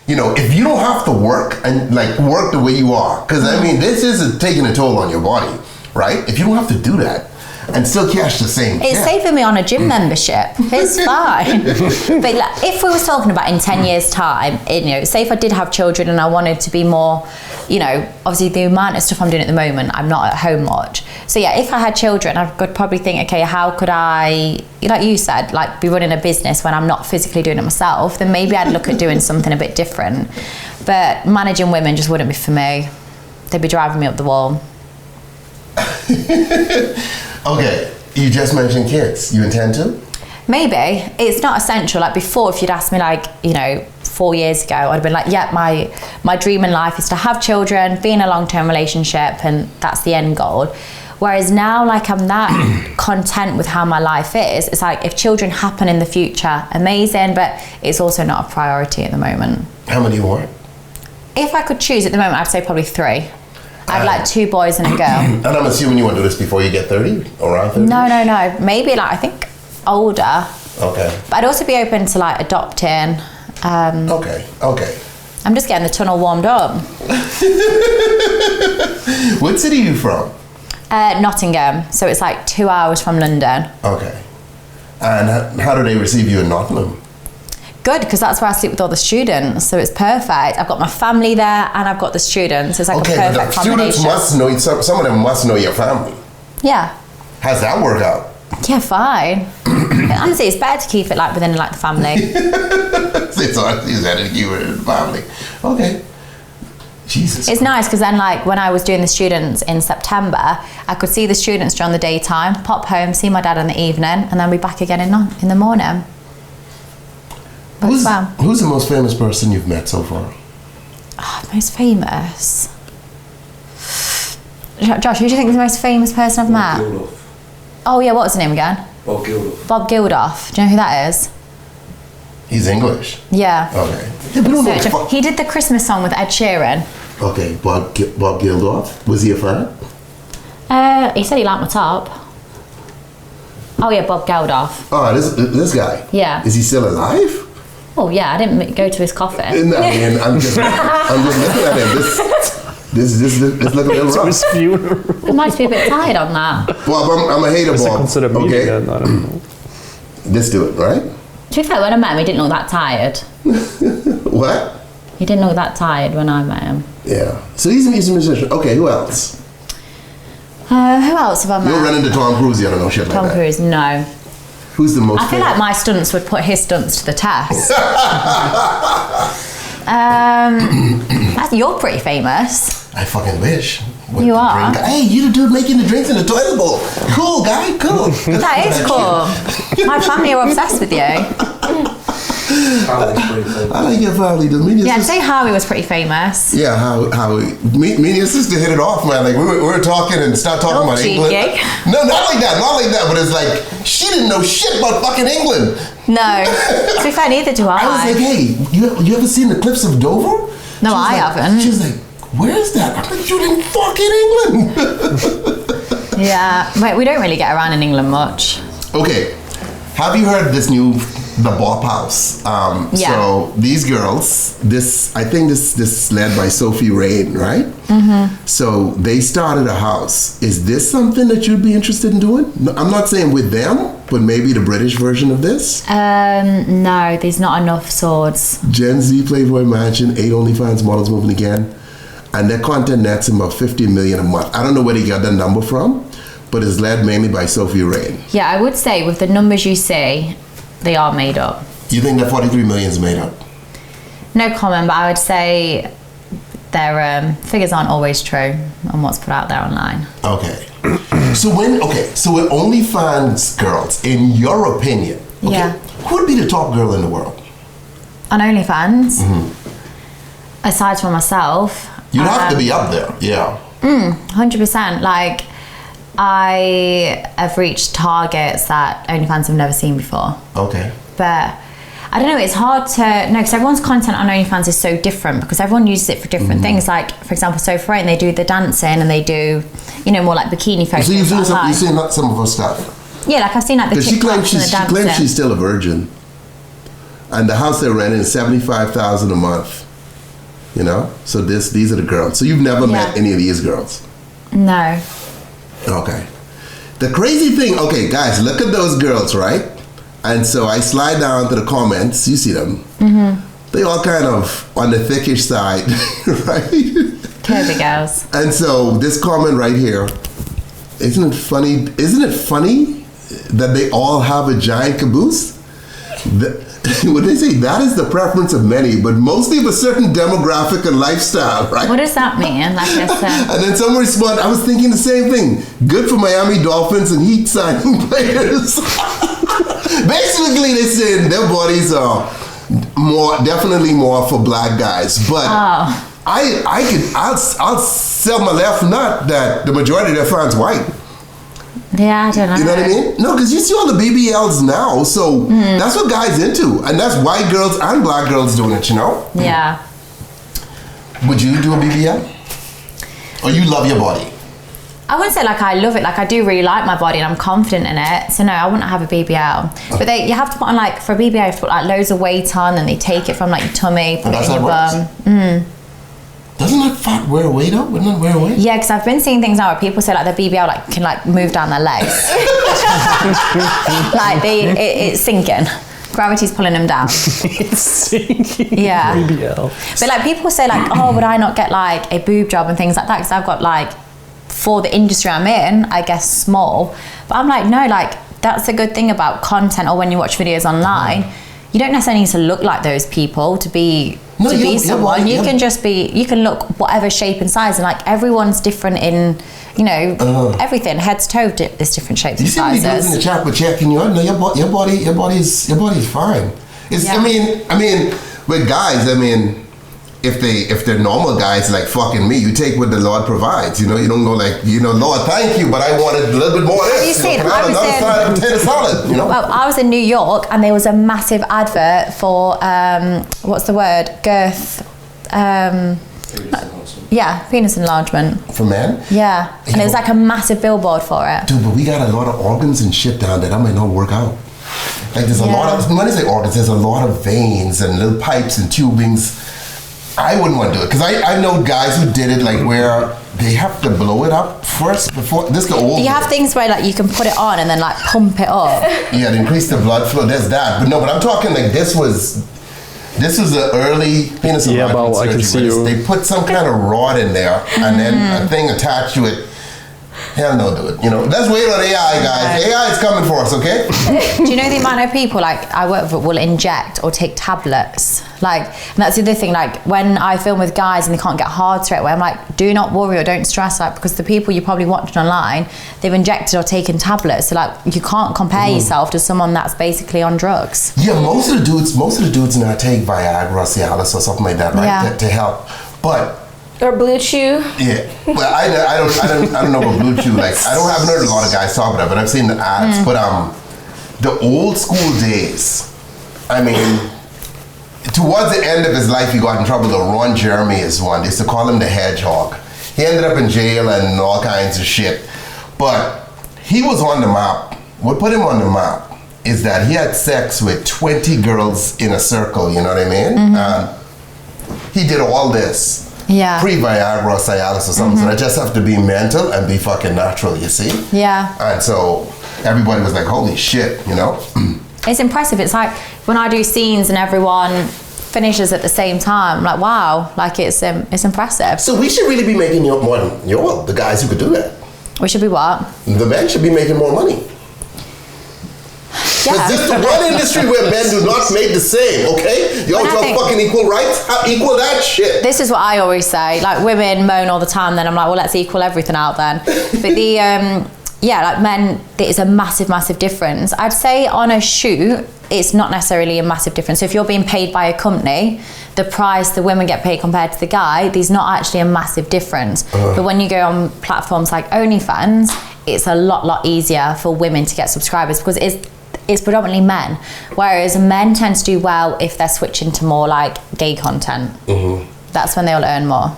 You know, if you don't have to work and like work the way you are, because I mean, this is taking a toll on your body, right? If you don't have to do that and still cash the same it's saving me on a gym membership. It's fine. But like, if we were talking about in 10 years time, you know, say if I did have children and I wanted to be more, you know, obviously the amount of stuff I'm doing at the moment, I'm not at home much. So yeah, if I had children, I could probably think, okay, how could I, like you said, like be running a business when I'm not physically doing it myself, then maybe I'd look at doing something a bit different. But managing women just wouldn't be for me. They'd be driving me up the wall. Okay, you just mentioned kids. You intend to? Maybe. It's not essential. Like before, if you'd asked me like, you know, 4 years ago, I'd have been like, yeah, my dream in life is to have children, be in a long-term relationship, and that's the end goal. Whereas now, like, I'm that content with how my life is. It's like, if children happen in the future, amazing, but it's also not a priority at the moment. How many do you want? If I could choose at the moment, I'd say probably 3. I'd like 2 boys and a girl. And I'm assuming you want to do this before you get 30? Around 30? No. Maybe like, I think older. Okay. But I'd also be open to like adopting. Okay. I'm just getting the tunnel warmed up. What city are you from? Nottingham. So it's like 2 hours from London. Okay. And how do they receive you in Nottingham? Good, because that's where I sleep with all the students, so it's perfect. I've got my family there and I've got the students. It's like a perfect but the combination. students must know, some of them must know your family. Yeah. How's that work out? Yeah, fine. Honestly, it's better to keep it like within like the family. It's better to keep it in the family. Okay. Jesus. It's nice because then like when I was doing the students in September, I could see the students during the daytime, pop home, see my dad in the evening, and then be back again in the morning. Who's the most famous person you've met so far? Oh, most famous? Josh, who do you think is the most famous person I've met? Geldof. Oh yeah, what was his name again? Bob Geldof. Bob Geldof. Do you know who that is? He's English. Yeah. Okay. Yeah, we don't know He did the Christmas song with Ed Sheeran. Okay, Bob Geldof. Was he a fan? He said he liked my top. Oh yeah, Bob Geldof. Oh, this guy. Yeah. Is he still alive? Oh yeah, I didn't go to his coffin. No, I mean, I'm just looking at him. This look a little rough. I might be a bit tired on that. Bob, I'm a hater, Bob. Consider Okay. I don't know. Let's do it, right? To be fair, when I met him, he didn't look that tired. What? He didn't look that tired when I met him. Yeah. So he's a musician. Okay, who else? Who else have I met? You'll run into Tom Cruise, you don't know shit like Tom that. Cruise, no. Who's the most I feel like my stunts would put his stunts to the test. You're pretty famous. I fucking wish. You are? Hey, you the dude making the drinks in the toilet bowl. Cool, guy, cool. That is cool. My family are obsessed with you. I like your family. Yeah, I'd say Howie was pretty famous. Yeah, Howie. Me and your sister hit it off, man. Like we were talking and started talking about cheeky. England. No, not like that. But it's like she didn't know shit about fucking England. No, to be fair, neither do I. I was like, hey, you ever seen the cliffs of Dover? No, I haven't. She was like, where's that? I'm like, you in fucking England. Yeah, but we don't really get around in England much. Okay, have you heard this new the Bop House? Yeah. So these girls, I think this is led by Sophie Rain, right? Mm-hmm. So they started a house. Is this something that you'd be interested in doing? No, I'm not saying with them, but maybe the British version of this. No, there's not enough swords. Gen Z Playboy Mansion, 8 OnlyFans models moving again, and their content nets about 50 million a month. I don't know where they got that number from, but it's led mainly by Sophie Rain. Yeah, I would say with the numbers you see, they are made up. You think that 43 million is made up? No comment, but I would say their figures aren't always true on what's put out there online. Okay. So with OnlyFans girls, in your opinion, okay, Yeah. who would be the top girl in the world? On OnlyFans, Mm-hmm. aside from myself, You'd have to be up there, yeah. 100%. Like, I have reached targets that OnlyFans have never seen before. Okay. But I don't know, it's hard to know because everyone's content on OnlyFans is so different because everyone uses it for different things. Like, for example, Sophie Rain, they do the dancing and they do, more like bikini photos. So you've seen some of her stuff? Yeah, like I've seen like the She claims TikToks and the dancing. she's still a virgin. And the house they're renting is $75,000 a month. You know? So these are the girls. So you've never met any of these girls? No. Okay. The crazy thing, okay, guys, look at those girls, right? And so I slide down to the comments. You see them. They all kind of on the thickish side, right? Curvy girls. And so this comment right here, isn't it funny? Isn't it funny that they all have a giant caboose? What they say, that is the preference of many, but mostly of a certain demographic and lifestyle, right? What does that mean? Like I said. And then someone responded, I was thinking the same thing. Good for Miami Dolphins and Heat signing players. Basically, they're saying their bodies are definitely more for black guys, but I'll sell my left nut that the majority of their fans white. Yeah, I don't know. You know what I mean? No, because you see all the BBLs now, so that's what guys into, and that's white girls and black girls doing it. You know? Yeah. Would you do a BBL? Or you love your body? I wouldn't say like I love it. Like I do really like my body and I'm confident in it. So no, I wouldn't have a BBL. But you have to put on like, for a BBL, you have to put like loads of weight on and they take it from like your tummy, put it in your bum. Doesn't that fat wear weight up? Wouldn't that wear weight? Yeah, because I've been seeing things now where people say like their BBL like can like move down their legs. Like it's sinking. Gravity's pulling them down. It's sinking. Yeah. BBL. But like people say like, oh, would I not get like a boob job and things like that? Because I've got like, for the industry I'm in, I guess small. But I'm like, no, like that's a good thing about content or when you watch videos online. You don't necessarily need to look like those people to be someone. You can just be, you can look whatever shape and size, and like everyone's different in, you know, everything. Head to toe is different shapes and sizes. You see many girls in the chat with checking you out. No, your body's fine. It's I mean, with guys, I mean, if they're normal guys like fucking me, you take what the Lord provides. You know, you don't go like, you know, Lord, thank you, but I wanted a little bit more of this. You know, another side of potato salad, you know? Well, I was in New York and there was a massive advert for, what's the word? Girth. Yeah, penis enlargement. For men? Yeah. And it was like a massive billboard for it. Dude, but we got a lot of organs and shit down there that might not work out. Like there's a lot of, when I say organs, there's a lot of veins and little pipes and tubings. I wouldn't want to do it because I know guys who did it like where they have to blow it up first before this the old. You have things where like you can put it on and then like pump it up. Yeah, to increase the blood flow. There's that, but no. But I'm talking like this was the early penis enlargement surgery. I can see you. They put some kind of rod in there and then a thing attached to it. Hell no, dude. You know, let's wait on AI, guys. AI is coming for us, okay? Do you know the amount of people like I work with will inject or take tablets? Like, and that's the other thing. Like when I film with guys and they can't get hard straight away, I'm like, do not worry or don't stress, like because the people you're probably watching online, they've injected or taken tablets. So like you can't compare yourself to someone that's basically on drugs. Yeah, most of the dudes now take Viagra, Cialis, or something like that, right? To help, but. Or Blue Chew. Yeah, well, I don't know about Blue Chew. Like, haven't heard a lot of guys talk about it, but I've seen the ads. But the old school days. I mean, towards the end of his life, he got in trouble. Ron Jeremy is one. They used to call him the Hedgehog. He ended up in jail and all kinds of shit. But he was on the map. What put him on the map is that he had sex with 20 girls in a circle. You know what I mean? He did all this. Yeah. Pre-Viagra, Cialis or something. So I just have to be mental and be fucking natural, you see? Yeah. And so everybody was like, holy shit, you know? It's impressive. It's like when I do scenes and everyone finishes at the same time, I'm like, wow, like it's impressive. So we should really be making more than the guys who could do that. We should be what? The men should be making more money. Because this is the one industry where men do not make the same, okay? Y'all talk fucking equal rights? Equal that shit. This is what I always say. Like, women moan all the time, then I'm like, well, let's equal everything out then. But like men, there is a massive, massive difference. I'd say on a shoot, it's not necessarily a massive difference. So if you're being paid by a company, the price the women get paid compared to the guy, there's not actually a massive difference. But when you go on platforms like OnlyFans, it's a lot easier for women to get subscribers because it's predominantly men, whereas men tend to do well if they're switching to more like gay content. That's when they'll earn more.